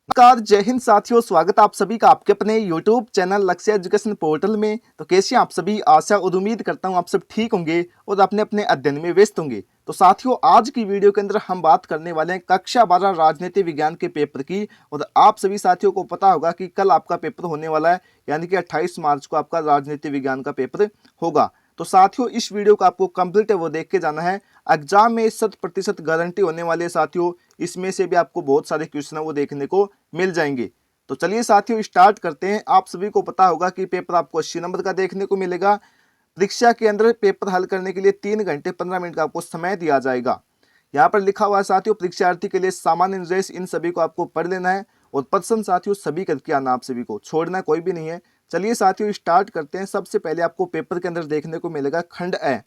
नमस्कार, जय हिंद साथियों। स्वागत है आप सभी का आपके अपने YouTube चैनल लक्ष्य एजुकेशन पोर्टल में। तो कैसे हैं आप सभी? आशा और उम्मीद करता हूं आप सब ठीक होंगे और अपने अपने अध्ययन में व्यस्त होंगे। तो साथियों, आज की वीडियो के अंदर हम बात करने वाले हैं कक्षा 12 राजनीति विज्ञान के पेपर की। और आप सभी साथियों को पता होगा कि कल आपका पेपर होने वाला है, यानी कि 28 मार्च को आपका राजनीति विज्ञान का पेपर होगा। तो साथियों, इस वीडियो को आपको कंप्लीट है वो देख के जाना है। एग्जाम में 100% गारंटी होने वाली है साथियों। इसमें से भी आपको बहुत सारे क्वेश्चन है वो देखने को मिल जाएंगे। तो चलिए साथियों, स्टार्ट करते हैं। आप सभी को पता होगा कि पेपर आपको 80 नंबर का देखने को मिलेगा। परीक्षा के अंदर पेपर हल करने के लिए 3 घंटे 15 मिनट का आपको समय दिया जाएगा। यहाँ पर लिखा हुआ है साथियों, परीक्षार्थी के लिए सामान्य निर्देश, इन सभी को आपको पढ़ लेना है और प्रश्न साथियों सभी करके आना, आप सभी को छोड़ना कोई भी नहीं है। चलिए साथियों, स्टार्ट करते हैं। सबसे पहले आपको पेपर के अंदर देखने को मिलेगा खंड ए।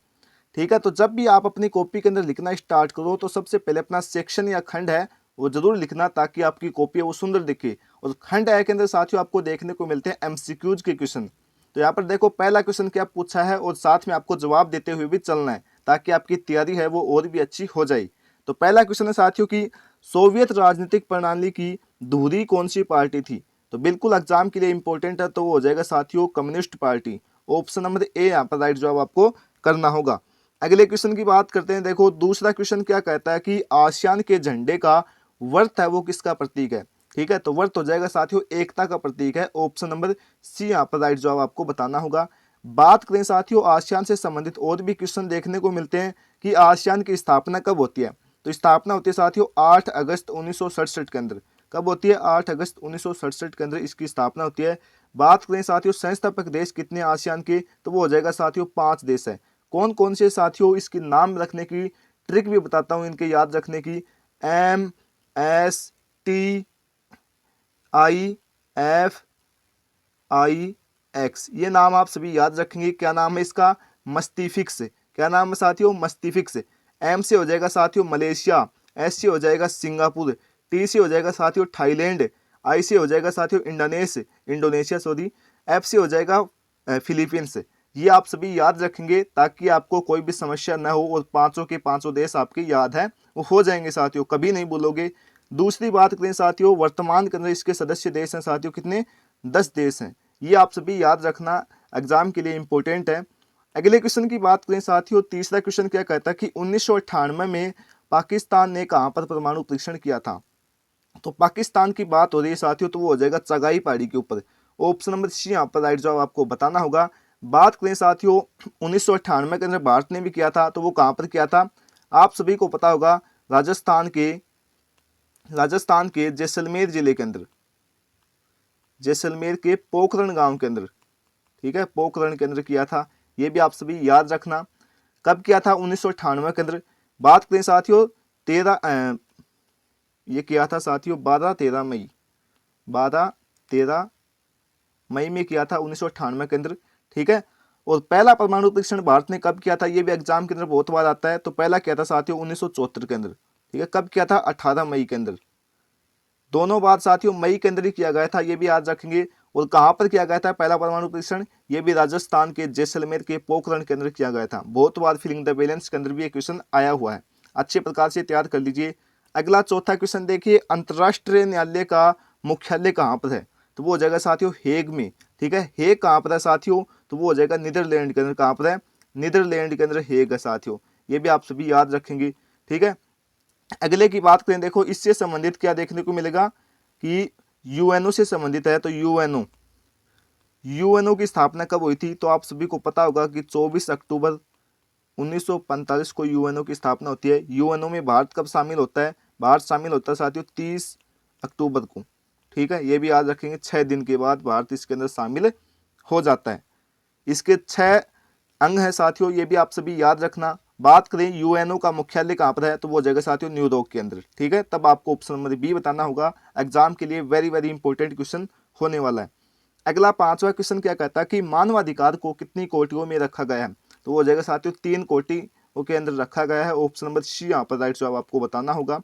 ठीक है, तो जब भी आप अपनी कॉपी के अंदर लिखना स्टार्ट करो तो सबसे पहले अपना सेक्शन या खंड है वो जरूर लिखना, ताकि आपकी कॉपी है वो सुंदर दिखे। और खंड ए के अंदर साथियों आपको देखने को मिलते हैं एमसीक्यूज के क्वेश्चन। तो यहाँ पर देखो, पहला क्वेश्चन क्या पूछा है और साथ में आपको जवाब देते हुए भी चलना है, ताकि आपकी तैयारी है वो और भी अच्छी हो जाए। तो पहला क्वेश्चन है साथियों की, सोवियत राजनीतिक प्रणाली की धुरी कौन सी पार्टी थी? तो बिल्कुल एग्जाम के लिए इंपॉर्टेंट है, तो वो हो जाएगा साथियों communist party. Option number A यहाँ पर राइट जवाब आपको करना होगा। अगले क्वेश्चन की बात करते हैं। देखो, दूसरा क्वेश्चन क्या कहता है कि आसियान के झंडे का वर्त है वो किसका प्रतीक है? ठीक है, तो वर्त हो जाएगा साथियों एकता का प्रतीक है। ऑप्शन नंबर सी यहाँ पर राइट जवाब आपको बताना होगा। बात करें साथियों आसियान से संबंधित और भी क्वेश्चन देखने को मिलते हैं कि आसियान की स्थापना कब होती है? तो स्थापना होती है साथियों 8 अगस्त 1967 के अंदर। कब होती है? 8 अगस्त 1967 के अंदर इसकी स्थापना होती है। बात करें साथियों संस्थापक देश कितने आसियान के? तो वो हो जाएगा साथियों 5 देश है। कौन कौन से साथियों, इसकी नाम रखने की ट्रिक भी बताता हूं इनके याद रखने की। MSTIFIX, ये नाम आप सभी याद रखेंगे। क्या नाम है इसका? मस्तिफिक्स। क्या नाम है साथियों? मस्तिफिक्स। एम से हो जाएगा साथियों मलेशिया, एस से हो जाएगा सिंगापुर, टी से हो जाएगा साथियों थाईलैंड, आई से हो जाएगा साथियों इंडोनेशिया सॉरी, एफ से हो जाएगा फिलीपींस। ये आप सभी याद रखेंगे ताकि आपको कोई भी समस्या न हो और पांचों के पांचों देश आपके याद हैं वो हो जाएंगे साथियों, कभी नहीं भूलोगे। दूसरी बात करें साथियों, वर्तमान के अंदर इसके सदस्य देश हैं साथियों कितने? 10 देश हैं। ये आप सभी याद रखना, एग्जाम के लिए इंपॉर्टेंट है। अगले क्वेश्चन की बात करें साथियों, तीसरा क्वेश्चन क्या कहता है कि 1998 में पाकिस्तान ने कहां पर परमाणु परीक्षण किया था? तो पाकिस्तान की बात हो रही है साथियों, तो वो हो जाएगा चगाई पहाड़ी के ऊपर। ऑप्शन नंबर सी यहाँ पर राइट जवाब आपको बताना होगा। बात करें साथियों 1998 के अंदर भारत ने भी किया था, तो वो कहां पर किया था? आप सभी को पता होगा, राजस्थान के जैसलमेर जिले के अंदर, जैसलमेर के पोखरण गांव के अंदर। ठीक है, पोखरण के अंदर किया था। ये भी आप सभी याद रखना। कब किया था? 1998 के अंदर। बात करें साथियों 13 ये किया था साथियों 12-13 मई में किया था 1998 के अंदर। ठीक है, और पहला परमाणु परीक्षण भारत ने कब किया था? ये भी एग्जाम के अंदर बहुत बार आता है। तो पहला किया था साथियों 1974 के अंदर। ठीक है, कब किया था? 18 मई के अंदर। दोनों बार साथियों मई के अंदर ही किया गया था, ये भी याद रखेंगे। और कहां पर किया गया था पहला परमाणु परीक्षण? ये भी राजस्थान के जैसलमेर के पोखरण के अंदर किया गया था। बहुत बार फिलिंग द बैलेंस के अंदर भी ये क्वेश्चन आया हुआ है, अच्छे प्रकार से तैयार कर लीजिए। अगला चौथा क्वेश्चन देखिए, अंतर्राष्ट्रीय न्यायालय का मुख्यालय कहाँ पर है? तो वो हो जाएगा साथियों हेग में। ठीक है, हेग कहाँ पर है साथियों? तो वो हो जाएगा नीदरलैंड के अंदर। कहाँ पर है? नीदरलैंड के अंदर हेग है साथियों। ये भी आप सभी याद रखेंगे। ठीक है, अगले की बात करें, देखो इससे संबंधित क्या देखने को मिलेगा कि यूएनओ से संबंधित है। तो यूएनओ की स्थापना कब हुई थी? तो आप सभी को पता होगा कि 24 अक्टूबर 1945 को यूएनओ की स्थापना होती है। यूएनओ में भारत कब शामिल होता है? भारत शामिल होता है साथियों 30 अक्टूबर को। ठीक है, ये भी याद रखेंगे। 6 दिन के बाद भारत इसके अंदर शामिल हो जाता है। इसके 6 अंग हैं साथियों, ये भी आप सभी याद रखना। बात करें यूएनओ का मुख्यालय कहाँ पर है? तो वो जगह साथियों न्यूयॉर्क के अंदर। ठीक है, तब आपको ऑप्शन नंबर बी बताना होगा। एग्जाम के लिए वेरी वेरी इंपॉर्टेंट क्वेश्चन होने वाला है। अगला पांचवा क्वेश्चन क्या कहता है कि मानवाधिकार को कितनी कोटियों में रखा गया है? तो वो जगह साथियों 3 कोटियों के अंदर रखा गया है। ऑप्शन नंबर सी यहाँ पर राइट जवाब आपको बताना होगा।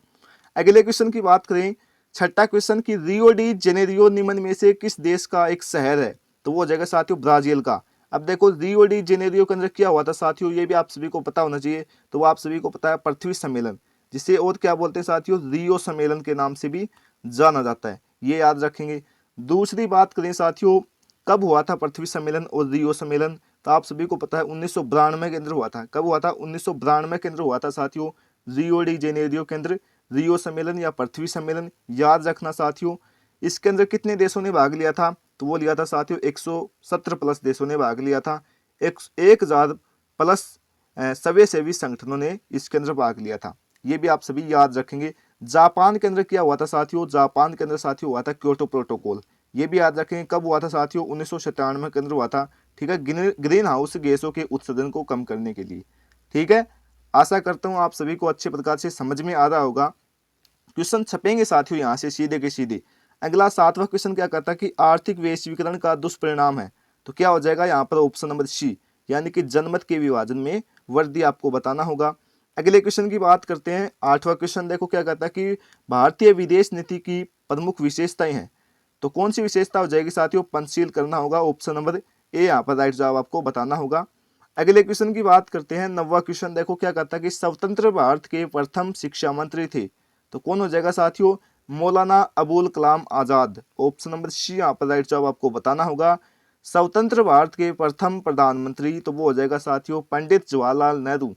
अगले क्वेश्चन की बात करें, छठा क्वेश्चन की रियो डी जेनेरियो निम्न में से किस देश का एक शहर है? तो वो जगह साथियों ब्राजील का। अब देखो रियो डी जेनेरियो के अंदर क्या हुआ था साथियों, ये भी आप सभी को पता होना चाहिए। तो वो आप सभी को पता है पृथ्वी सम्मेलन, जिसे और क्या बोलते हैं साथियों? रियो सम्मेलन के नाम से भी जाना जाता है। ये याद रखेंगे। दूसरी बात करें साथियों, कब हुआ था पृथ्वी सम्मेलन और रियो सम्मेलन, तो आप सभी को पता है 1992 के अंदर हुआ था। कब हुआ था? 1992 के अंदर हुआ था साथियों, रियो डी जेनेरियो के अंदर रियो सम्मेलन या पृथ्वी सम्मेलन, याद रखना साथियों। इसके अंदर कितने देशों ने भाग लिया था? तो वो लिया था साथियों 170 प्लस देशों ने भाग लिया था। 1000 प्लस स्वयं सेवी संगठनों ने इसके अंदर भाग लिया था। ये भी आप सभी याद रखेंगे। जापान के अंदर क्या हुआ था साथियों? जापान के अंदर साथियों हुआ था क्योटो प्रोटोकॉल। ये भी याद रखेंगे। कब हुआ था साथियों? 1997 के अंदर हुआ था। ठीक है, ग्रीन हाउस गैसों के उत्सर्जन को कम करने के लिए। ठीक है, आशा करता हूँ आप सभी को अच्छे प्रकार से समझ में आ रहा होगा। क्वेश्चन छपेंगे साथियों यहाँ से सीधे के सीधे। अगला 7वां क्वेश्चन क्या कहता है कि आर्थिक वैश्वीकरण का दुष्परिणाम है, तो क्या हो जाएगा यहाँ पर? ऑप्शन नंबर सी, यानी कि जनमत के विभाजन में वृद्धि आपको बताना होगा। अगले क्वेश्चन की बात करते हैं। 8वां क्वेश्चन देखो क्या कहता है कि भारतीय विदेश नीति की प्रमुख विशेषताएं हैं, तो कौन सी विशेषता हो जाएगी साथियों? पंचशील करना होगा। ऑप्शन नंबर ए यहाँ पर राइट जवाब आपको बताना होगा। अगले क्वेश्चन की बात करते हैं। 9वां क्वेश्चन देखो क्या कहता है कि स्वतंत्र भारत के प्रथम शिक्षा मंत्री थे, तो कौन हो जाएगा साथियों? Maulana Abul Kalam Azad. Option number C यहाँ पर राइट जवाब आपको बताना होगा। स्वतंत्र भारत के प्रथम प्रधानमंत्री, तो वो हो जाएगा साथियों पंडित जवाहरलाल नेहरू।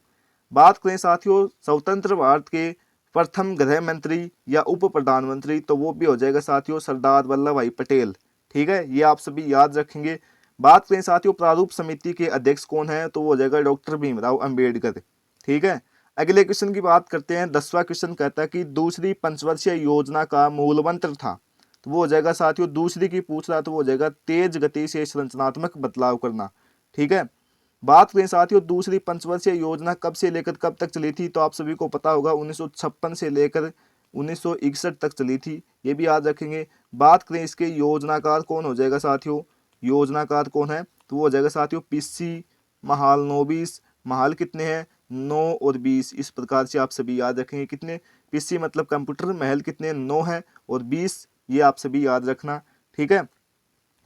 बात करें साथियों स्वतंत्र भारत के प्रथम गृह मंत्री या उप प्रधानमंत्री, तो वो भी हो जाएगा साथियों सरदार वल्लभ भाई पटेल। ठीक है, ये आप सभी याद रखेंगे। बात करें साथियों प्रारूप समिति के अध्यक्ष कौन है, तो वो हो जाएगा डॉक्टर भीमराव अंबेडकर। ठीक है, अगले क्वेश्चन की बात करते हैं। 10वां क्वेश्चन कहता है कि दूसरी पंचवर्षीय योजना का मूल मंत्र था, तो वो हो जाएगा साथियों दूसरी की पूछ रहा तो वो हो जाएगा तेज गति से संरचनात्मक बदलाव करना। ठीक है, बात करें साथियों दूसरी पंचवर्षीय योजना कब से लेकर कब तक चली थी, तो आप सभी को पता होगा 1956 से लेकर 1961 तक चली थी। ये भी याद रखेंगे। बात करें इसके योजनाकार कौन हो जाएगा साथियों? योजनाकार कौन है, तो वो हो जाएगा साथियों पीसी महालनोबिस। महाल कितने हैं? 9 और 20। इस प्रकार से आप सभी याद रखेंगे। कितने? पीसी मतलब कंप्यूटर, महल कितने? 9 है और 20, ये आप सभी याद रखना। ठीक है,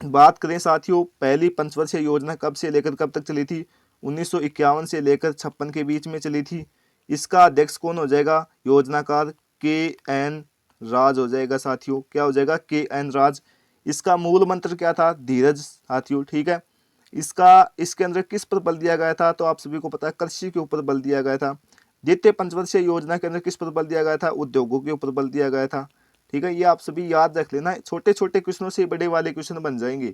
बात करें साथियों पहली पंचवर्षीय योजना कब से लेकर कब तक चली थी? 1951 से लेकर 56 के बीच में चली थी। इसका अध्यक्ष कौन हो जाएगा? योजनाकार के एन राज हो जाएगा साथियों। क्या हो जाएगा? के एन राज। इसका मूल मंत्र क्या था? धीरज साथियों। ठीक है, इसके अंदर किस पर बल दिया गया था, तो आप सभी को पता है कृषि के ऊपर बल दिया गया था। द्वितीय पंचवर्षीय योजना के अंदर किस पर बल दिया गया था? उद्योगों के ऊपर बल दिया गया था। ठीक है, ये आप सभी याद रख लेना। छोटे छोटे क्वेश्चनों से बड़े वाले क्वेश्चन बन जाएंगे।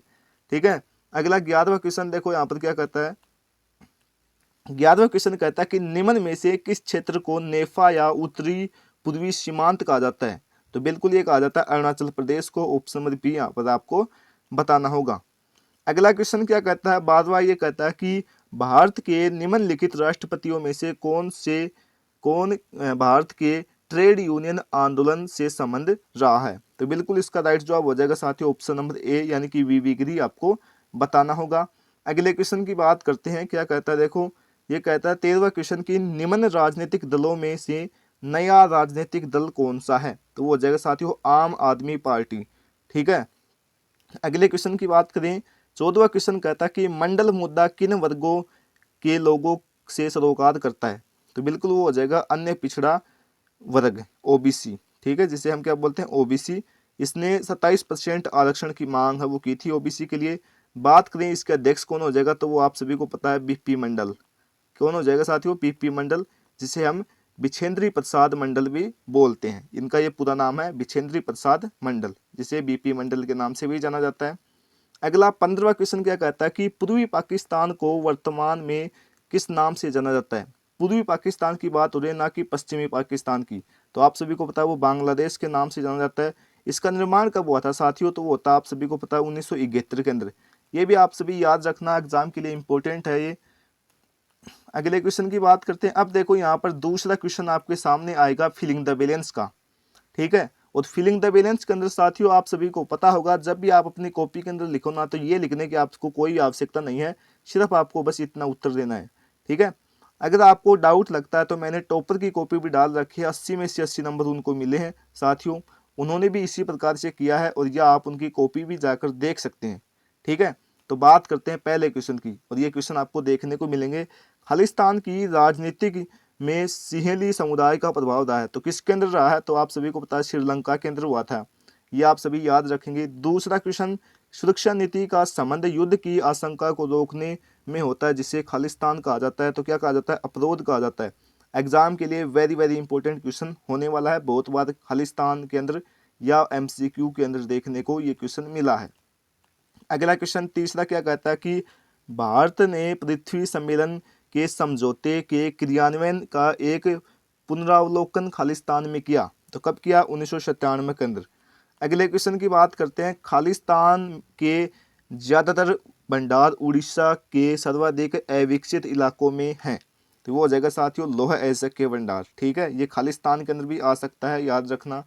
ठीक है, अगला 11वां क्वेश्चन देखो यहाँ पर क्या कहता है। 11वां क्वेश्चन कहता है कि निम्न में से किस क्षेत्र को नेफा या उत्तरी पूर्वी सीमांत कहा जाता है, तो बिल्कुल ये कहा जाता है अरुणाचल प्रदेश को। ऑप्शन नंबर बी यहाँ पर आपको बताना होगा। अगला क्वेश्चन क्या कहता है? 12वां ये कहता है कि भारत के निम्नलिखित राष्ट्रपतियों में से कौन भारत के ट्रेड यूनियन आंदोलन से संबंध रहा है, तो बिल्कुल इसका राइट जवाब हो जाएगा साथियों ऑप्शन नंबर ए, यानी कि वी गिरी आपको बताना होगा। अगले क्वेश्चन की बात करते हैं। क्या कहता है देखो, ये कहता है 13वां क्वेश्चन की निम्न राजनीतिक दलों में से नया राजनीतिक दल कौन सा है, तो वो हो जाएगा साथियों आम आदमी पार्टी। ठीक है, अगले क्वेश्चन की बात करें। 14वां क्वेश्चन कहता है कि मंडल मुद्दा किन वर्गों के लोगों से सरोकार करता है, तो बिल्कुल वो हो जाएगा अन्य पिछड़ा वर्ग ओबीसी। ठीक है, जिसे हम क्या बोलते हैं? ओबीसी। इसने 27% आरक्षण की मांग है वो की थी ओबीसी के लिए। बात करें इसके अध्यक्ष कौन हो जाएगा, तो वो आप सभी को पता है बीपी मंडल। कौन हो जाएगा साथियों? बीपी मंडल, जिसे हम बिछेंद्री प्रसाद मंडल भी बोलते हैं। इनका ये पूरा नाम है बिछेंद्री प्रसाद मंडल, जिसे बीपी मंडल के नाम से भी जाना जाता है। अगला 15वां क्वेश्चन क्या कहता है कि पूर्वी पाकिस्तान को वर्तमान में किस नाम से जाना जाता है? पूर्वी पाकिस्तान की बात हो रही है, ना कि पश्चिमी पाकिस्तान की। तो आप सभी को पता है वो बांग्लादेश के नाम से जाना जाता है। इसका निर्माण कब हुआ था साथियों, तो वो होता है आप सभी को पता है 1971 के अंदर। ये भी आप सभी याद रखना, एग्जाम के लिए इंपॉर्टेंट है ये। अगले क्वेश्चन की बात करते हैं। अब देखो यहाँ पर दूसरा क्वेश्चन आपके सामने आएगा फिलिंग द बैलेंस का। ठीक है, और फिलिंग द बैलेंस के अंदर साथियों आप सभी को पता होगा जब भी आप अपनी कॉपी के अंदर लिखो ना, तो ये लिखने की आपको कोई आवश्यकता नहीं है, सिर्फ आपको बस इतना उत्तर देना है। ठीक है, अगर आपको डाउट लगता है तो मैंने टॉपर की कॉपी भी डाल रखी है, 80 में से 80 नंबर उनको मिले हैं साथियों। उन्होंने भी इसी प्रकार से किया है, और यह आप उनकी कॉपी भी जाकर देख सकते हैं। ठीक है, तो बात करते हैं पहले क्वेश्चन की, और ये क्वेश्चन आपको देखने को मिलेंगे। खालिस्तान की राजनीतिक में सिंहली समुदाय का प्रभाव रहा है, तो किसके अंदर रहा है, तो आप सभी को पता है श्रीलंका के अंदर हुआ था। ये आप सभी याद रखेंगे। दूसरा क्वेश्चन, सुरक्षा नीति का संबंध युद्ध की आशंका को रोकने में होता है जिसे खालिस्तान कहा जाता है, तो क्या कहा जाता है, अपरोध कहा जाता है। एग्जाम के लिए वेरी वेरी इंपॉर्टेंट क्वेश्चन होने वाला है, बहुत बार खालिस्तान के अंदर या एमसीक्यू के अंदर देखने को ये क्वेश्चन मिला है। अगला क्वेश्चन तीसरा क्या कहता है कि भारत ने पृथ्वी सम्मेलन के समझौते के क्रियान्वयन का एक पुनरावलोकन खालिस्तान में किया, तो कब किया, 1997 के अंदर। अगले क्वेश्चन की बात करते हैं, खालिस्तान के ज़्यादातर भंडार उड़ीसा के सर्वाधिक अविकसित इलाकों में हैं, तो वो हो जाएगा साथियों लौह अयस्क के भंडार। ठीक है, ये खालिस्तान के अंदर भी आ सकता है, याद रखना।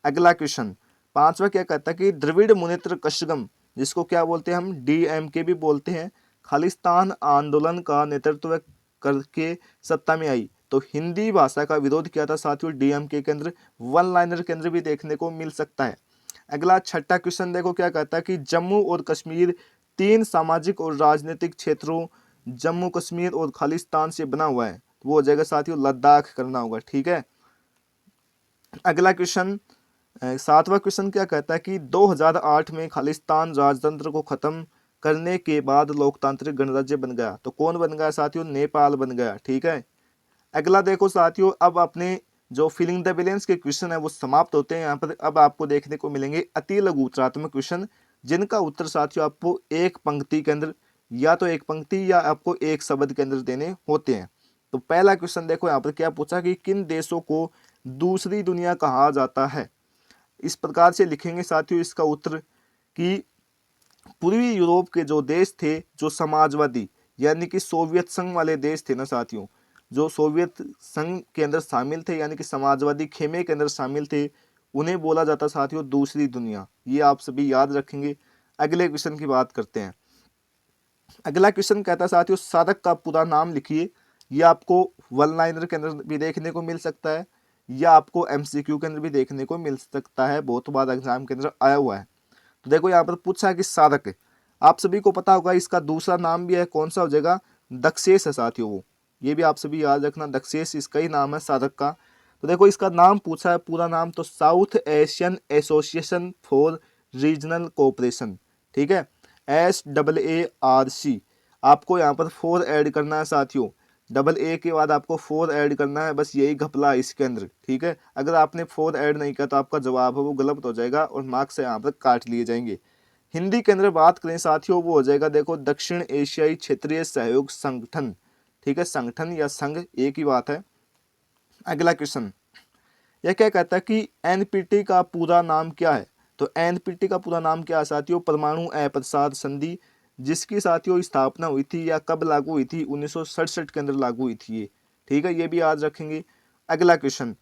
अगला क्वेश्चन पांचवा क्या कहता है कि द्रविड़ मुनेत्र कशगम, जिसको क्या बोलते हैं हम, डीएमके भी बोलते हैं, खालिस्तान आंदोलन का नेतृत्व करके सत्ता में आई, तो हिंदी भाषा का विरोध किया था साथियों डीएमके के अंदर। वन लाइनर के अंदर भी देखने को मिल सकता है। अगला छठा क्वेश्चन देखो क्या कहता है कि जम्मू और कश्मीर तीन सामाजिक और राजनीतिक क्षेत्रों जम्मू कश्मीर और खालिस्तान से बना हुआ है, तो वो हो जाएगा साथियों लद्दाख करना होगा। ठीक है, अगला क्वेश्चन सातवां क्वेश्चन क्या कहता है कि 2008 में खालिस्तान राजतंत्र को खत्म करने के बाद लोकतांत्रिक गणराज्य बन गया, तो कौन बन गया साथियों, नेपाल बन गया। ठीक है, अगला देखो साथियों, अब अपने जो फिलिंग द ब्लैंक्स के क्वेश्चन है वो समाप्त होते हैं यहाँ पर। अब आपको देखने को मिलेंगे अति लघु उत्तरात्मक क्वेश्चन, जिनका उत्तर साथियों आपको एक पंक्ति के अंदर या तो एक पंक्ति या आपको एक शब्द के अंदर देने होते हैं। तो पहला क्वेश्चन देखो यहाँ पर क्या पूछा कि किन देशों को दूसरी दुनिया कहा जाता है। इस प्रकार से लिखेंगे साथियों इसका उत्तर कि पूर्वी यूरोप के जो देश थे, जो समाजवादी यानी कि सोवियत संघ वाले देश थे ना साथियों, जो सोवियत संघ के अंदर शामिल थे यानी कि समाजवादी खेमे के अंदर शामिल थे, उन्हें बोला जाता साथियों दूसरी दुनिया। ये आप सभी याद रखेंगे। अगले क्वेश्चन की बात करते हैं। अगला क्वेश्चन कहता है साथियों साधक का पूरा नाम लिखिए। ये आपको वन लाइनर के अंदर भी देखने को मिल सकता है या आपको एमसीक्यू के अंदर भी देखने को मिल सकता है, बहुत बार एग्जाम के अंदर आया हुआ है। तो देखो यहाँ पर पूछा है कि साधक, आप सभी को पता होगा इसका दूसरा नाम भी है, कौन सा हो जाएगा, दक्षेश है साथियों वो, ये भी आप सभी याद रखना, दक्षेश इसका ही नाम है साधक का। तो देखो इसका नाम पूछा है पूरा नाम, तो south Asian association for regional cooperation. ठीक है, SAARC, आपको यहाँ पर 4 ऐड करना है साथियों, डबल ए के बाद आपको 4 ऐड करना है, बस यही घपला है इसके अंदर। ठीक है, अगर आपने 4 ऐड नहीं किया तो आपका जवाब है वो गलत हो जाएगा और मार्क्स यहाँ पर काट लिए जाएंगे। हिंदी के अंदर बात करें साथियों वो हो जाएगा देखो दक्षिण एशियाई क्षेत्रीय सहयोग संगठन। ठीक है, संगठन या संघ एक ही बात है। अगला क्वेश्चन यह क्या कहता है कि एनपीटी का पूरा नाम क्या है, तो एनपीटी का पूरा नाम क्या है साथियों, परमाणु अप्रसार संधि, जिसकी साथियों स्थापना हुई थी या कब लागू हुई थी, 1967 के अंदर लागू हुई थी ये। ठीक है, ये भी याद रखेंगे। अगला क्वेश्चन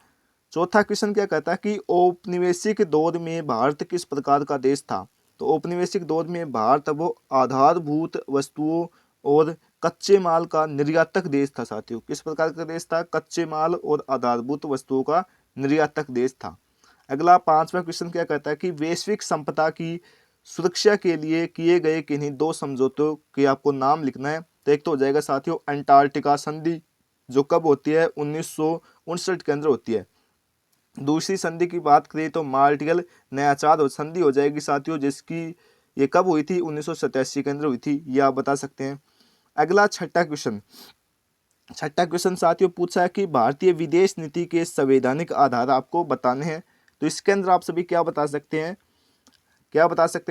चौथा क्वेश्चन क्या कहता है कि औपनिवेशिक दौर में भारत किस प्रकार का देश था, तो औपनिवेशिक दौर में भारत वो आधारभूत वस्तुओं और कच्चे माल का निर्यातक देश था साथियों। किस प्रकार का देश था, कच्चे माल और आधारभूत वस्तुओं का निर्यातक देश था। अगला पांचवा क्वेश्चन क्या कहता है कि वैश्विक संपदा की सुरक्षा के लिए किए गए किन्हीं 2 समझौतों के आपको नाम लिखना है। तो एक तो हो जाएगा साथियों अंटार्कटिका संधि, जो कब होती है, 1959 के अंदर होती है। दूसरी संधि की बात करें तो मार्टियल न्याचार संधि हो जाएगी साथियों, जिसकी ये कब हुई थी, 1987 के अंदर हुई थी, ये आप बता सकते हैं। अगला छठा क्वेश्चन साथियों पूछा है कि भारतीय विदेश नीति के संवैधानिक आधार आपको बताने हैं। तो इसके अंदर आप सभी क्या बता सकते हैं,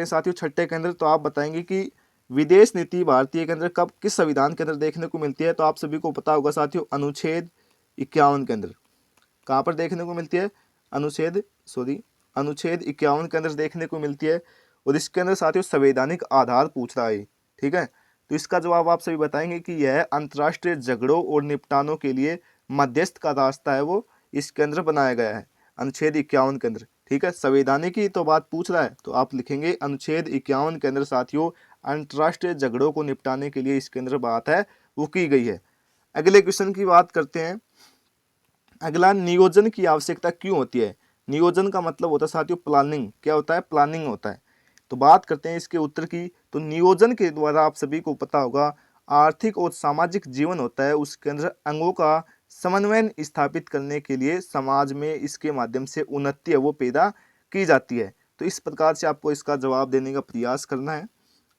साथियों छठे के अंदर, तो आप बताएंगे कि विदेश नीति भारतीय के अंदर कब किस संविधान के अंदर देखने को मिलती है। तो आप सभी को पता होगा साथियों अनुच्छेद 51 के अंदर। कहाँ पर देखने को मिलती है, अनुच्छेद 51 के अंदर देखने को मिलती है। और इसके अंदर साथियों संवैधानिक आधार पूछ रहा है। ठीक है, तो इसका जवाब आप सभी बताएंगे कि यह अंतर्राष्ट्रीय झगड़ों और निपटानों के लिए मध्यस्थ का रास्ता है, वो इसके अंदर बनाया गया है अनुच्छेद 51 के अंदर। ठीक है, संवैधानिक की तो बात पूछ रहा है तो आप लिखेंगे अनुच्छेद 51 के अंदर साथियों अंतर्राष्ट्रीय झगड़ों को निपटाने के लिए इसके अंदर बात है वो की गई है। अगले क्वेश्चन की बात करते हैं। अगला नियोजन की आवश्यकता क्यों होती है। नियोजन का मतलब होता है साथियों प्लानिंग, क्या होता है, प्लानिंग होता है। तो बात करते हैं इसके उत्तर की। तो नियोजन के द्वारा आप सभी को पता होगा आर्थिक और सामाजिक जीवन होता है, उसके अंदर अंगों का समन्वय स्थापित करने के लिए समाज में इसके माध्यम से उन्नति है वो पैदा की जाती है। तो इस प्रकार से आपको इसका जवाब देने का प्रयास करना है।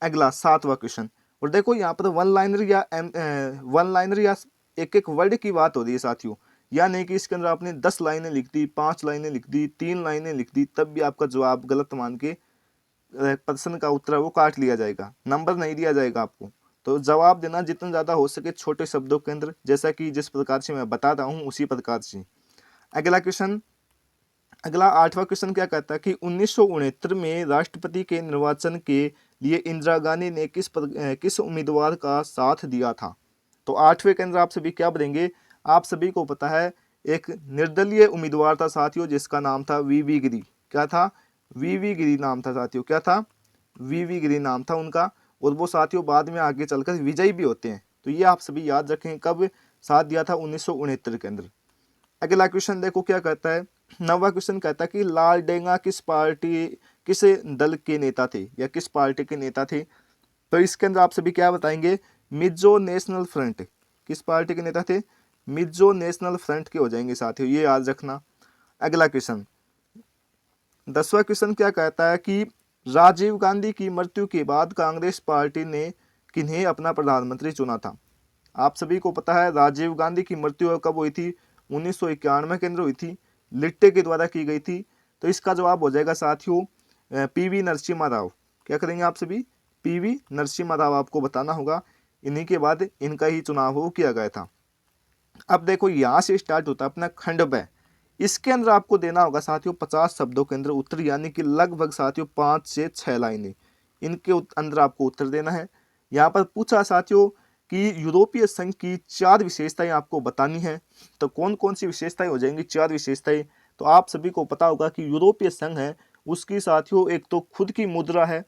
अगला 7वां क्वेश्चन, और देखो यहाँ पर वन लाइनर या एक एक वर्ड की बात हो रही है साथियों, या नहीं कि इसके अंदर आपने 10 लाइनें लिख दी, 5 लाइनें लिख दी, 3 लाइनें लिख दी, तब भी आपका जवाब गलत मान के प्रश्न का उत्तर है वो काट लिया जाएगा, नंबर नहीं दिया जाएगा आपको। तो जवाब देना जितना ज़्यादा हो सके छोटे शब्दों के अंदर, जैसा कि जिस प्रकार से मैं बता रहा हूँ उसी प्रकार से। अगला 8वां क्वेश्चन क्या कहता है कि 1969 में राष्ट्रपति के निर्वाचन के लिए इंदिरा गांधी ने किस उम्मीदवार का साथ दिया था। तो 8वें के अंदर आप सभी क्या बोलेंगे, आप सभी को पता है एक निर्दलीय उम्मीदवार था साथियों, जिसका नाम था वीवी गिरी। क्या था? वीवी गिरी नाम था साथियों। क्या था? वीवी गिरी नाम था उनका। और वो साथियों बाद में आगे चलकर विजयी भी होते हैं। तो ये आप सभी याद रखें, कब साथ दिया था? 1969 के अंदर। अगला क्वेश्चन देखो क्या कहता है, 9वां क्वेश्चन कहता है कि लालडेंगा किस दल के नेता थे या किस पार्टी के नेता थे। तो इसके अंदर आप सभी क्या बताएंगे, मिजो नेशनल फ्रंट। किस पार्टी के नेता थे? मिजो नेशनल फ्रंट के हो जाएंगे साथियों, ये याद रखना। अगला क्वेश्चन 10वां क्वेश्चन क्या कहता है कि राजीव गांधी की मृत्यु के बाद कांग्रेस पार्टी ने किन्हें अपना प्रधानमंत्री चुना था। आप सभी को पता है राजीव गांधी की मृत्यु कब हुई थी? 1991 के अंदर हुई थी, लिट्टे के द्वारा की गई थी। तो इसका जवाब हो जाएगा साथियों पीवी नरसिम्हा राव। क्या करेंगे आप सभी? पीवी नरसिम्हा राव आपको बताना होगा। इन्हीं के बाद इनका ही चुनाव किया गया था। अब देखो यहाँ से स्टार्ट होता है अपना खंड ब। इसके अंदर आपको देना होगा साथियों 50 शब्दों के अंदर उत्तर, यानी कि लगभग साथियों 5 से 6 लाइनें। इनके अंदर आपको उत्तर देना है। यहाँ पर पूछा साथियों कि यूरोपीय संघ की 4 विशेषताएं आपको बतानी है। तो कौन कौन सी विशेषताएं हो जाएंगी 4 विशेषताएं? तो आप सभी को पता होगा कि यूरोपीय संघ है उसकी साथियों एक तो खुद की मुद्रा है,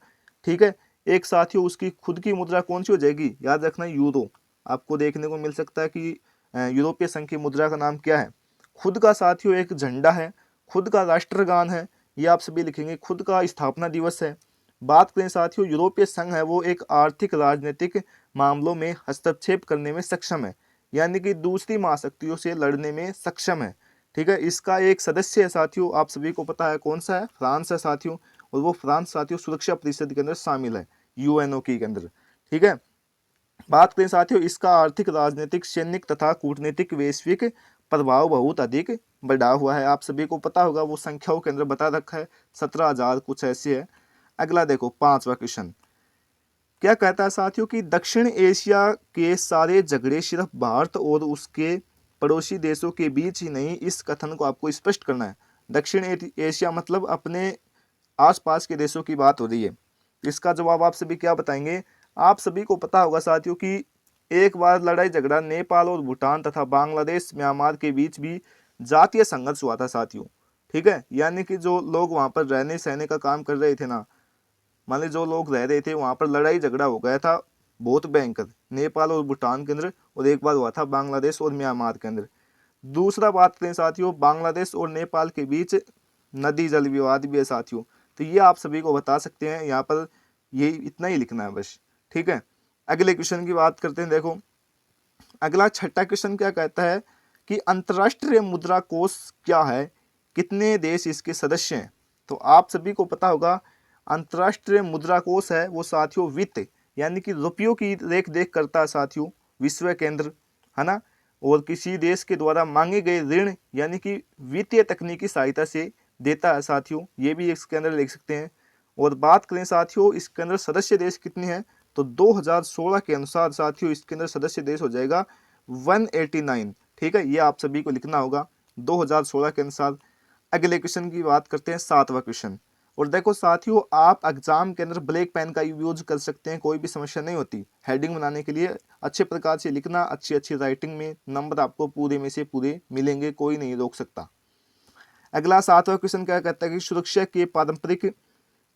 ठीक है। एक साथियों उसकी खुद की मुद्रा कौन सी हो जाएगी? याद रखना यूरो। आपको देखने को मिल सकता है कि यूरोपीय संघ की मुद्रा का नाम क्या है? खुद का साथियों एक झंडा है, खुद का राष्ट्रगान है, ये आप सभी लिखेंगे। खुद का स्थापना दिवस है। बात करें साथियों यूरोपीय संघ है वो एक आर्थिक राजनीतिक मामलों में हस्तक्षेप करने में सक्षम है, यानी कि दूसरी महाशक्तियों से लड़ने में सक्षम है, ठीक है। इसका एक सदस्य है साथियों, आप सभी को पता है कौन सा है? फ्रांस है साथियों। और वो फ्रांस साथियों सुरक्षा परिषद के अंदर शामिल है, यूएनओ के अंदर, ठीक है। बात करें साथियों इसका आर्थिक राजनीतिक सैनिक तथा कूटनीतिक वैश्विक प्रभाव बहुत अधिक बढ़ा हुआ है। आप सभी को पता होगा वो संख्याओं के अंदर बता रखा है 17,000 कुछ ऐसे है। अगला देखो 5वां क्वेश्चन क्या कहता है साथियों कि दक्षिण एशिया के सारे झगड़े सिर्फ भारत और उसके पड़ोसी देशों के बीच ही नहीं, इस कथन को आपको स्पष्ट करना है। दक्षिण एशिया मतलब अपने आसपास के देशों की बात हो रही है। इसका जवाब आप सभी क्या बताएंगे? आप सभी को पता होगा साथियों कि एक बार लड़ाई झगड़ा नेपाल और भूटान तथा बांग्लादेश म्यांमार के बीच भी जातीय संघर्ष हुआ था साथियों, ठीक है। यानी कि जो लोग वहां पर रहने सहने का काम कर रहे थे ना, मान ली जो लोग रह रहे थे वहां पर लड़ाई झगड़ा हो गया था बहुत भयंकर, नेपाल और भूटान के अंदर, और एक बार हुआ था बांग्लादेश और म्यांमार के अंदर। दूसरा बात करें साथियों बांग्लादेश और नेपाल के बीच नदी जल विवाद भी है साथियों। तो ये आप सभी को बता सकते हैं, यहाँ पर ये इतना ही लिखना है बस, ठीक है। अगले क्वेश्चन की बात करते हैं। देखो अगला 6वां क्वेश्चन क्या कहता है कि अंतर्राष्ट्रीय मुद्रा कोष क्या है, कितने देश इसके सदस्य हैं। तो आप सभी को पता होगा अंतर्राष्ट्रीय मुद्रा कोष है वो साथियों वित्त यानी कि रुपयों की देख देख करता है साथियों विश्व के अंदर, है ना। और किसी देश के द्वारा मांगे गए ऋण यानी कि वित्तीय तकनीकी सहायता से देता है साथियों, ये भी इसके अंदर लिख सकते हैं। और बात करें साथियों इसके अंदर सदस्य देश कितने हैं, तो 2016 के अनुसार साथियों इसके अंदर सदस्य देश हो जाएगा 189, ठीक है। ये आप सभी को लिखना होगा 2016 के अनुसार। अगले क्वेश्चन की बात करते हैं 7वां क्वेश्चन। और देखो साथियों आप एग्जाम के अंदर ब्लैक पेन का यूज कर सकते हैं, कोई भी समस्या नहीं होती। हेडिंग बनाने के लिए अच्छे प्रकार से लिखना, अच्छी अच्छी राइटिंग में नंबर आपको पूरे में से पूरे मिलेंगे, कोई नहीं रोक सकता। अगला 7वां क्वेश्चन क्या कहता है कि सुरक्षा के पारंपरिक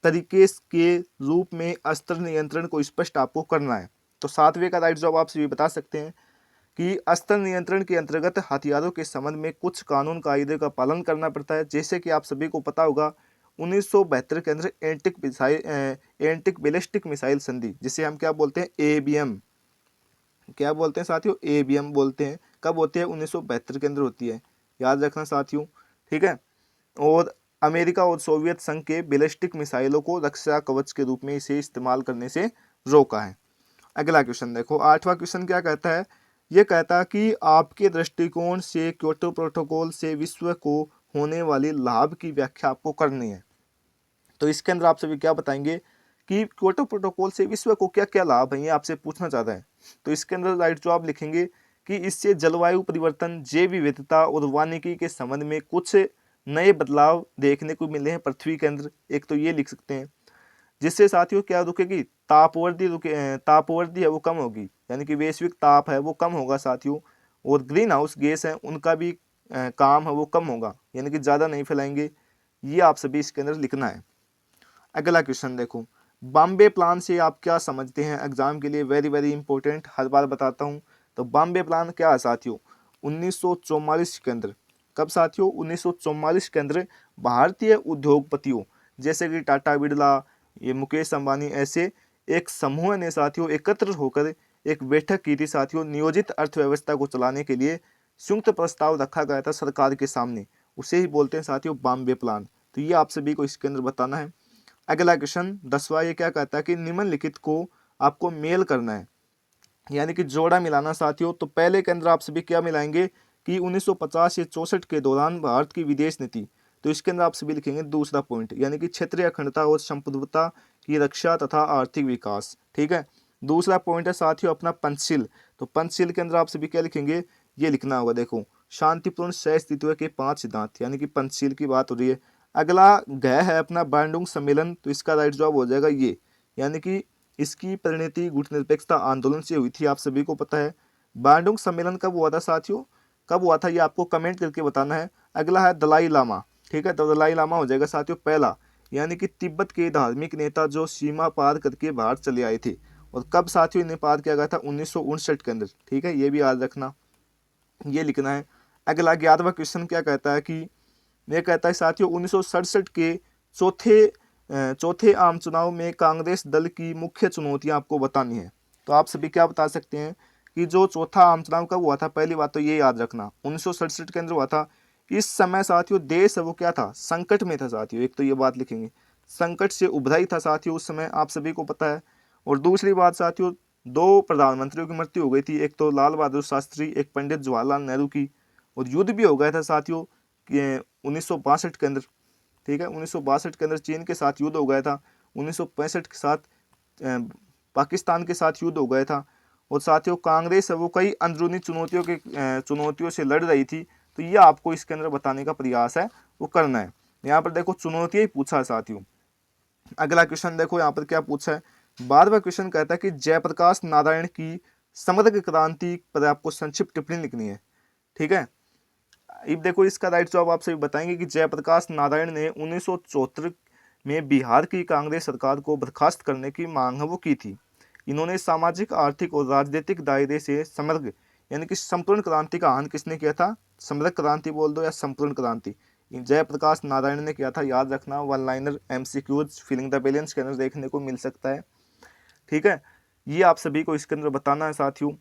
तरीके के रूप में अस्त्र नियंत्रण को स्पष्ट आपको करना है। तो 7वें का राइट जवाब आप सभी बता सकते हैं कि अस्त्र नियंत्रण के अंतर्गत हथियारों के संबंध में कुछ कानून कायदे का पालन करना पड़ता है। जैसे कि आप सभी को पता होगा 1972 के अंदर एंटिक बैलिस्टिक मिसाइल संधि, जिसे हम क्या बोलते हैं एबीएम, क्या बोलते हैं साथियों एबीएम बोलते हैं। कब होती है? 1972 के अंदर होती है, याद रखना साथियों, ठीक है। और अमेरिका और सोवियत संघ के बैलिस्टिक मिसाइलों को रक्षा कवच के रूप में इसे इस्तेमाल करने से रोका है। अगला क्वेश्चन देखो, 8वां क्वेश्चन क्या कहता है, ये कहता है कि आपके दृष्टिकोण से क्योटो प्रोटोकॉल से विश्व को होने वाले लाभ की व्याख्या आपको करनी है। तो इसके अंदर आप सभी क्या बताएंगे कि क्योटो प्रोटोकॉल से विश्व को क्या क्या लाभ है, ये आपसे पूछना चाहता है। तो इसके अंदर राइट जवाब लिखेंगे कि इससे जलवायु परिवर्तन, जैव विविधता और वानिकी के संबंध में कुछ नए बदलाव देखने को मिले हैं पृथ्वी के अंदर। एक तो ये लिख सकते हैं, जिससे साथियों क्या रुकेगी, तापवर्दी है वो कम होगी, यानी कि वैश्विक ताप है वो कम होगा साथियों। और ग्रीन हाउस गैस है उनका भी काम है वो कम होगा, यानी कि ज़्यादा नहीं फैलाएंगे। ये आप सभी इसके अंदर लिखना है। अगला क्वेश्चन देखो, बॉम्बे प्लान से आप क्या समझते हैं, एग्जाम के लिए वेरी वेरी इंपॉर्टेंट, हर बार बताता हूँ। तो बॉम्बे प्लान क्या है साथियों, 1944 के अंदर, कब साथियों, 1944 के अंदर भारतीय उद्योगपतियों जैसे कि टाटा, बिरला, ये मुकेश अंबानी, ऐसे एक समूह ने साथियों एकत्र होकर एक बैठक की थी साथियों। नियोजित अर्थव्यवस्था को चलाने के लिए संयुक्त प्रस्ताव रखा गया था सरकार के सामने, उसे ही बोलते हैं साथियों बॉम्बे प्लान। तो ये आप सभी को इसके अंदर बताना है। अगला क्वेश्चन 10वां, ये क्या कहता है कि निम्नलिखित को आपको मेल करना है, यानी कि जोड़ा मिलाना साथियों। तो पहले के अंदर आप सभी क्या मिलाएंगे कि 1950 या 64 के दौरान भारत की विदेश नीति। तो इसके अंदर आप सभी लिखेंगे दूसरा पॉइंट, यानी कि क्षेत्रीय अखंडता और संप्रभुता की रक्षा तथा आर्थिक विकास। ठीक है, दूसरा पॉइंट है साथियों अपना पंचशील। तो पंचशील के अंदर आप सभी क्या लिखेंगे, ये लिखना होगा, देखो शांतिपूर्ण सहस्तित्व के 5 सिद्धांत, यानी कि पंचशील की बात हो रही है। अगला गह है अपना बैंडुंग सम्मेलन, तो इसका राइट जवाब हो जाएगा ये, यानी कि इसकी परिणति गुटनिरपेक्षता आंदोलन से हुई थी, आप सभी को पता है। बैंडुंग सम्मेलन कब हुआ था साथियों, कब हुआ था ये आपको कमेंट करके बताना है। अगला है दलाई लामा, ठीक है, तो दलाई लामा हो जाएगा साथियों पहला, यानी कि तिब्बत के धार्मिक नेता जो सीमा पार करके भारत चले आए थे। और कब साथियों इन्हें पार किया गया था, 1959 के अंदर। ठीक है, ये भी याद रखना, ये लिखना है। अगला 11वां क्वेश्चन क्या कहता है कि यह कहता है साथियों 1967 के चौथे आम चुनाव में कांग्रेस दल की मुख्य चुनौतियां आपको बतानी है। तो आप सभी क्या बता सकते हैं कि जो चौथा आम चुनाव कब हुआ था, पहली बात तो ये याद रखना 1967 के अंदर हुआ था। इस समय साथियों देश है वो क्या था, संकट में था साथियों, एक तो ये बात लिखेंगे, संकट से उभरा ही था साथियों उस समय, आप सभी को पता है। और दूसरी बात साथियों, 2 प्रधानमंत्रियों की मृत्यु हो गई थी, एक तो लाल बहादुर शास्त्री, एक पंडित जवाहरलाल नेहरू की। और युद्ध भी हो गया था साथियों 1962 के अंदर। ठीक है, 1962 के अंदर चीन के साथ युद्ध हो गया था, 1965 के साथ पाकिस्तान के साथ युद्ध हो गया था। और साथियों कांग्रेस है वो कई अंदरूनी चुनौतियों से लड़ रही थी। तो ये आपको इसके अंदर बताने का प्रयास है वो करना है। यहाँ पर देखो चुनौतियाँ ही पूछा है साथियों। अगला क्वेश्चन देखो यहाँ पर क्या पूछा है, 12वां क्वेश्चन कहता है कि जयप्रकाश नारायण की समग्र क्रांति पर आपको संक्षिप्त टिप्पणी लिखनी है। ठीक है, अब देखो इसका राइट जवाब आप सभी बताएंगे कि जयप्रकाश नारायण ने 1974 में बिहार की कांग्रेस सरकार को बर्खास्त करने की मांग वो की थी। इन्होंने सामाजिक, आर्थिक और राजनीतिक दायरे से समग्र यानी कि संपूर्ण क्रांति का आह्वान किसने किया था, समग्र क्रांति बोल दो या संपूर्ण क्रांति, जयप्रकाश नारायण ने किया था। याद रखना, one liner MCQs filling the balance के अंदर देखने को मिल सकता है। ठीक है, ये आप सभी को इसके अंदर बताना है साथियों।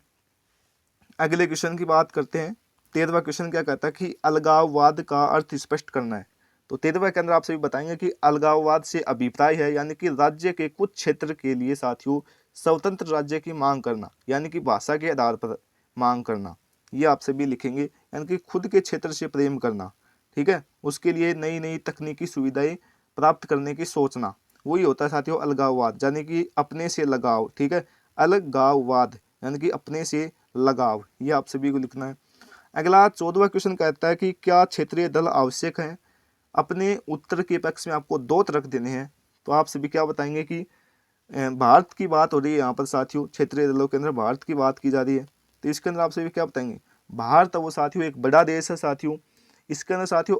अगले क्वेश्चन की बात करते हैं। 13वां क्वेश्चन क्या कहता है कि अलगाववाद का अर्थ स्पष्ट करना है। तो 13वां के अंदर आप सभी बताएंगे कि अलगाववाद से अभिप्राय है, यानी कि राज्य के कुछ क्षेत्र के लिए साथियों स्वतंत्र राज्य की मांग करना, यानी कि भाषा के आधार पर मांग करना। ये आप सभी लिखेंगे, यानी कि खुद के क्षेत्र से प्रेम करना। ठीक है, उसके लिए नई नई तकनीकी सुविधाएं प्राप्त करने की सोचना, वही होता है साथियों अलगाववाद, यानी कि अपने से लगाव। ठीक है, अलगाववाद यानी कि अपने से लगाव, ये आप सभी को लिखना है। अगला 14वां क्वेश्चन कहता है कि क्या क्षेत्रीय दल आवश्यक है। अपने उत्तर के पक्ष में आपको 2 तर्क देने हैं। तो आप सभी क्या बताएंगे कि भारत की बात हो रही है यहाँ पर साथियों, क्षेत्रीय दलों के अंदर भारत की बात की जा रही है। तो इसके अंदर आप सभी क्या बताएंगे, भारत वो साथियों एक बड़ा देश है साथियों, इसके अंदर साथियों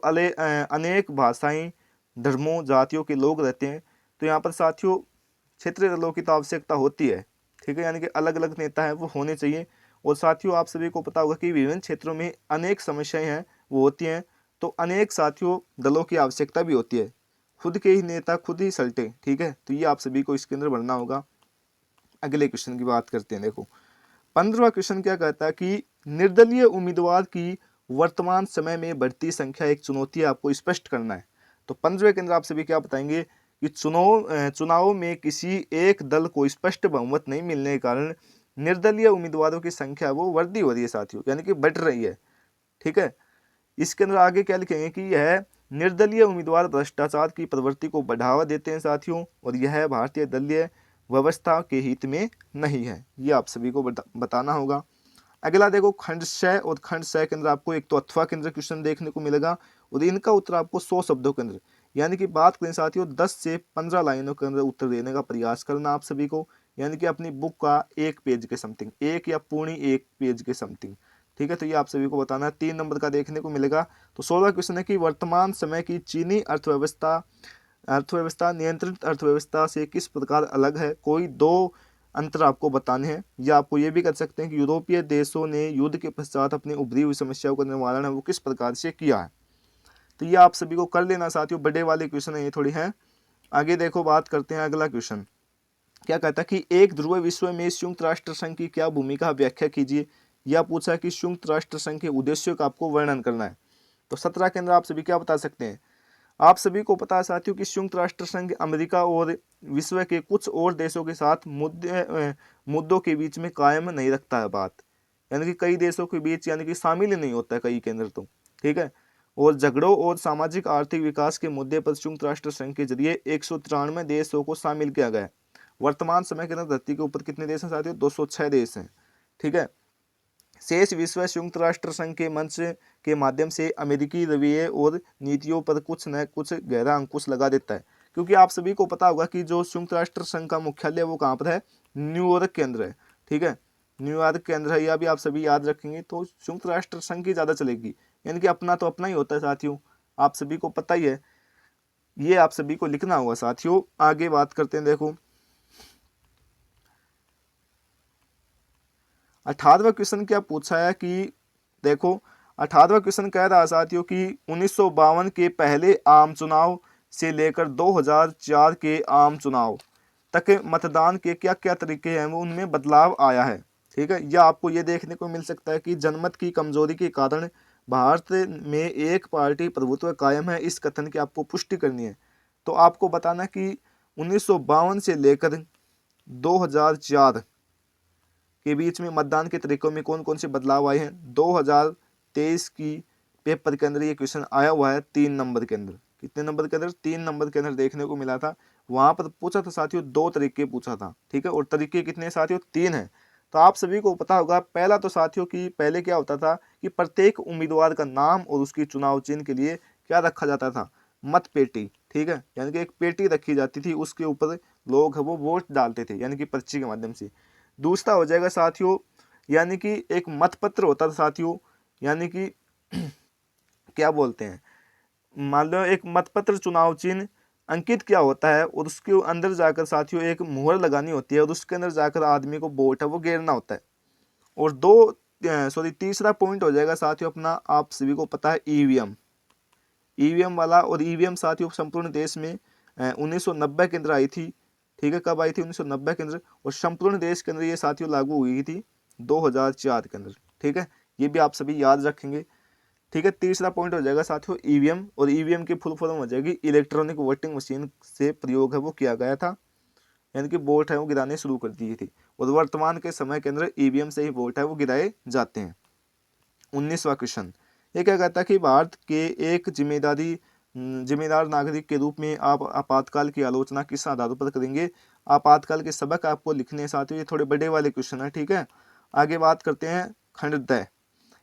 अनेक भाषाएं, धर्मों, जातियों के लोग रहते हैं। तो यहाँ पर साथियों क्षेत्रीय दलों की तो आवश्यकता होती है। ठीक है, यानी कि अलग अलग नेता है वो होने चाहिए। और साथियों आप सभी को पता होगा कि विभिन्न क्षेत्रों में अनेक समस्याएं हैं वो होती हैं, तो अनेक साथियों दलों की आवश्यकता भी होती है, खुद के ही नेता खुद ही सलटे। ठीक है, तो ये आप सभी को इसके अंदर बढ़ना होगा। अगले क्वेश्चन की बात करते हैं। देखो 15वां क्वेश्चन क्या कहता है कि निर्दलीय उम्मीदवार की वर्तमान समय में बढ़ती संख्या एक चुनौती है, आपको स्पष्ट करना है। तो 15वें के अंदर आप सभी क्या बताएंगे कि चुनाव में किसी एक दल को स्पष्ट बहुमत नहीं मिलने के कारण निर्दलीय उम्मीदवारों की संख्या वो वृद्धि हो रही है साथियों, यानी कि बढ़ रही है। ठीक है, इसके अंदर आगे क्या लिखेंगे कि यह निर्दलीय उम्मीदवार भ्रष्टाचार की प्रवृत्ति को बढ़ावा देते हैं साथियों, और यह भारतीय दलीय व्यवस्था के हित में नहीं है। ये आप सभी को बताना होगा। अगला देखो खंड 6 और खंड 6 के अंदर आपको एक तो अथवा के अंदर क्वेश्चन देखने को मिलेगा, और इनका उत्तर आपको 100 शब्दों के अंदर, यानी कि बात करें साथियों 10 से 15 लाइनों के अंदर उत्तर देने का प्रयास करना आप सभी को, यानी कि अपनी बुक का 1 पेज के समथिंग, 1 या पौनी 1 पेज के समथिंग। ठीक है, तो ये आप सभी को बताना है। 3 नंबर का देखने को मिलेगा। तो 16 क्वेश्चन है कि वर्तमान समय की चीनी अर्थव्यवस्था नियंत्रित अर्थव्यवस्था से किस प्रकार अलग है। कोई 2 अंतर आपको बताने हैं, या आपको ये भी कर सकते हैं कि यूरोपीय देशों ने युद्ध के पश्चात अपनी उभरी हुई समस्याओं का निवारण है वो किस प्रकार से किया है। तो ये आप सभी को कर लेना साथियों, बड़े वाले क्वेश्चन है ये थोड़ी हैं। आगे देखो बात करते हैं अगला क्वेश्चन क्या कहता है कि एक ध्रुव विश्व में संयुक्त राष्ट्र संघ की क्या भूमिका, व्याख्या कीजिए। यह पूछा कि संयुक्त राष्ट्र संघ के उद्देश्यों का आपको वर्णन करना है। तो 17 के अंदर आप सभी क्या बता सकते हैं। आप सभी को पता है साथियों कि संयुक्त राष्ट्र संघ अमेरिका और विश्व के कुछ और देशों के साथ मुद्दों के बीच में कायम नहीं रखता है बात, यानी कि कई देशों के बीच यानी कि शामिल ही नहीं होता है कई के अंदर। तो ठीक है, और झगड़ों और सामाजिक आर्थिक विकास के मुद्दे पर संयुक्त राष्ट्र संघ के जरिए 193 देशों को शामिल किया गया है। वर्तमान समय के अंदर धरती के ऊपर कितने देश हैं साथियों, 206 देश हैं। ठीक है, शेष विश्व संयुक्त राष्ट्र संघ के मंच के माध्यम से अमेरिकी रवैये और नीतियों पर कुछ न कुछ गहरा अंकुश लगा देता है, क्योंकि आप सभी को पता होगा कि जो संयुक्त राष्ट्र संघ का मुख्यालय वो कहाँ पर है, न्यूयॉर्क के अंदर है। ठीक है, न्यूयॉर्क के अंदर है, यह भी आप सभी याद रखेंगे। तो संयुक्त राष्ट्र संघ की ज़्यादा चलेगी, यानी कि अपना तो अपना ही होता है साथियों, आप सभी को पता ही है, ये आप सभी को लिखना होगा साथियों। आगे बात करते हैं, देखो 18वां क्वेश्चन क्या पूछा है कि देखो 18वां क्वेश्चन कह रहा है साथियों कि 1952 के पहले आम चुनाव से लेकर 2004 के आम चुनाव तक मतदान के क्या क्या तरीके हैं वो उनमें बदलाव आया है। ठीक है, या आपको ये देखने को मिल सकता है कि जनमत की कमजोरी के कारण भारत में एक पार्टी प्रभुत्व कायम है, इस कथन की आपको पुष्टि करनी है। तो आपको बताना कि 1952 से लेकर 2004 के बीच में मतदान के तरीकों में कौन कौन से बदलाव आए हैं। 2023 की पेपर के अंदर ये क्वेश्चन आया हुआ है 3 नंबर के अंदर। कितने नंबर के अंदर, 3 नंबर के अंदर देखने को मिला था। वहां पर पूछा था साथियों 2 तरीके पूछा था। ठीक है, और तरीके कितने साथियों, 3 हैं। तो आप सभी को पता होगा, पहला तो साथियों की पहले क्या होता था कि प्रत्येक उम्मीदवार का नाम और उसकी चुनाव चिन्ह के लिए क्या रखा जाता था, मत पेटी। ठीक है, यानी कि एक पेटी रखी जाती थी, उसके ऊपर लोग वो वोट डालते थे, यानी कि पर्ची के माध्यम से। दूसरा हो जाएगा साथियों, यानी कि एक मतपत्र होता था साथियों, यानी कि क्या बोलते हैं, मान लो एक मतपत्र चुनाव चिन्ह अंकित क्या होता है, और उसके अंदर जाकर साथियों एक मुहर लगानी होती है, और उसके अंदर जाकर आदमी को वोट है वो गिरना होता है। और तीसरा पॉइंट हो जाएगा साथियों अपना, आप सभी को पता है ईवीएम वाला। और ईवीएम साथियों संपूर्ण देश में 1990 के अंदर आई थी। ठीक है, कब आई थी, 1990 के अंदर, और संपूर्ण देश के अंदर ये साथियों लागू हुई थी 2004 के अंदर। ठीक है, ये भी आप सभी याद रखेंगे। ठीक है, तीसरा पॉइंट हो जाएगा साथियों ईवीएम, और ईवीएम की फुल फॉर्म हो जाएगी इलेक्ट्रॉनिक वोटिंग मशीन से प्रयोग है वो किया गया था, यानी कि वोट है वो गिराने शुरू कर दिए थी, और वर्तमान के समय के अंदर ईवीएम से ही वोट है वो गिराए जाते हैं। 19वां क्वेश्चन ये क्या कहता है कि भारत के एक जिम्मेदार नागरिक के रूप में आप आपातकाल की आलोचना किस आधार पर करेंगे। आपातकाल के सबक आपको लिखने हैं साथियों, ये थोड़े बड़े वाले क्वेश्चन है। ठीक है, आगे बात करते हैं खंड द।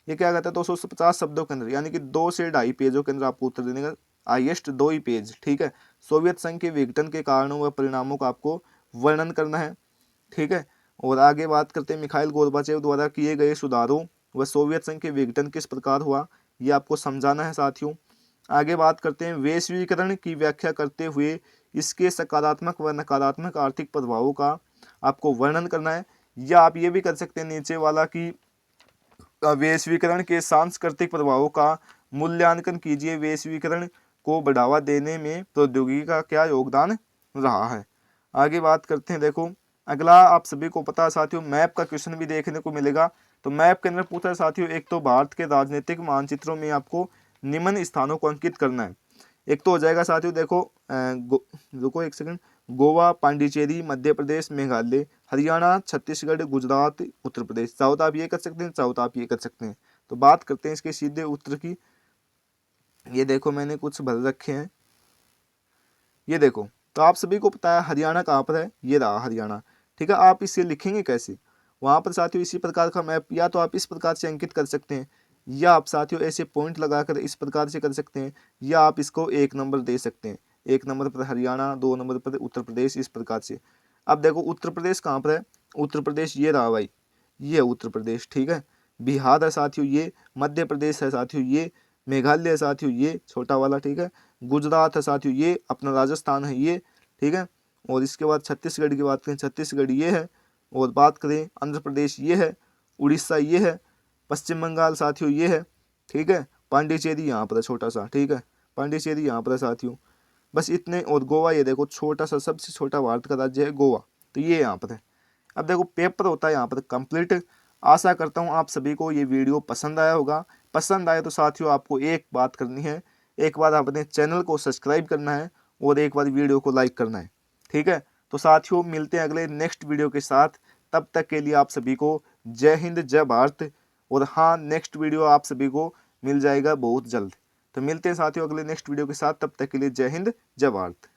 ये क्या कहता है 250 शब्दों के अंदर, यानी कि 2 से 2.5 पेजों के अंदर आपको उत्तर देने का, हाइएस्ट 2 ही पेज। ठीक है, सोवियत संघ के विघटन के कारणों व परिणामों का आपको वर्णन करना है। ठीक है, और आगे बात करते हैं मिखाइल गोर्बाचेव द्वारा किए गए सुधारों व सोवियत संघ के विघटन किस प्रकार हुआ, ये आपको समझाना है साथियों। आगे बात करते हैं वैश्वीकरण की व्याख्या करते हुए इसके सकारात्मक व नकारात्मक आर्थिक प्रभावों का आपको वर्णन करना है। या आप ये भी कर सकते हैं नीचे वाला कि वैश्वीकरण के सांस्कृतिक प्रभावों का मूल्यांकन कीजिए, वैश्वीकरण को बढ़ावा देने में प्रौद्योगिकी का क्या योगदान रहा है। आगे बात करते हैं, देखो अगला आप सभी को पता है साथियों मैप का क्वेश्चन भी देखने को मिलेगा। तो मैप के अंदर पूछा है साथियों, एक तो भारत के राजनीतिक मानचित्रों में आपको निम्न स्थानों को अंकित करना है, एक तो हो जाएगा साथियों, देखो रुको एक सेकंड, गोवा, पांडिचेरी, मध्य प्रदेश, मेघालय, हरियाणा, छत्तीसगढ़, गुजरात, उत्तर प्रदेश। चाहो तो आप ये कर सकते हैं, चाहो तो आप ये कर सकते हैं। तो बात करते हैं इसके सीधे उत्तर की। ये देखो मैंने कुछ भर रखे हैं, ये देखो। तो आप सभी को पता है हरियाणा कहाँ पर है, ये रहा हरियाणा। ठीक है, आप इसे लिखेंगे कैसे, वहाँ पर साथियों इसी प्रकार का मैप, या तो आप इस प्रकार से अंकित कर सकते हैं, या आप साथियों ऐसे पॉइंट लगाकर इस प्रकार से कर सकते हैं, या आप इसको 1 नंबर दे सकते हैं। 1 नंबर पर हरियाणा, 2 नंबर पर उत्तर प्रदेश, इस प्रकार से। अब देखो उत्तर प्रदेश कहाँ पर है, उत्तर प्रदेश ये रहा भाई, ये है उत्तर प्रदेश। ठीक है, बिहार है साथियों ये, मध्य प्रदेश है साथियों ये, मेघालय है साथियों ये छोटा वाला। ठीक है, गुजरात है साथियों ये, अपना राजस्थान है ये। ठीक है, और इसके बाद छत्तीसगढ़ की बात करें, छत्तीसगढ़ ये है। और बात करें आंध्र प्रदेश ये है, उड़ीसा ये है, पश्चिम बंगाल साथियों ये है। ठीक है, पांडिचेरी यहाँ पर है छोटा सा। ठीक है, पांडिचेरी यहाँ पर है साथियों, बस इतने। और गोवा ये देखो छोटा सा, सबसे छोटा भारत का राज्य है गोवा, तो ये यहाँ पर है। अब देखो पेपर होता है यहाँ पर कंप्लीट। आशा करता हूँ आप सभी को ये वीडियो पसंद आया होगा। पसंद आए तो साथियों आपको एक बात करनी है, एक बार अपने चैनल को सब्सक्राइब करना है और एक बार वीडियो को लाइक करना है। ठीक है, तो साथियों मिलते हैं अगले नेक्स्ट वीडियो के साथ। तब तक के लिए आप सभी को जय हिंद, जय भारत। और हाँ, नेक्स्ट वीडियो आप सभी को मिल जाएगा बहुत जल्द। तो मिलते हैं साथियों अगले नेक्स्ट वीडियो के साथ, तब तक के लिए जय हिंद, जय भारत।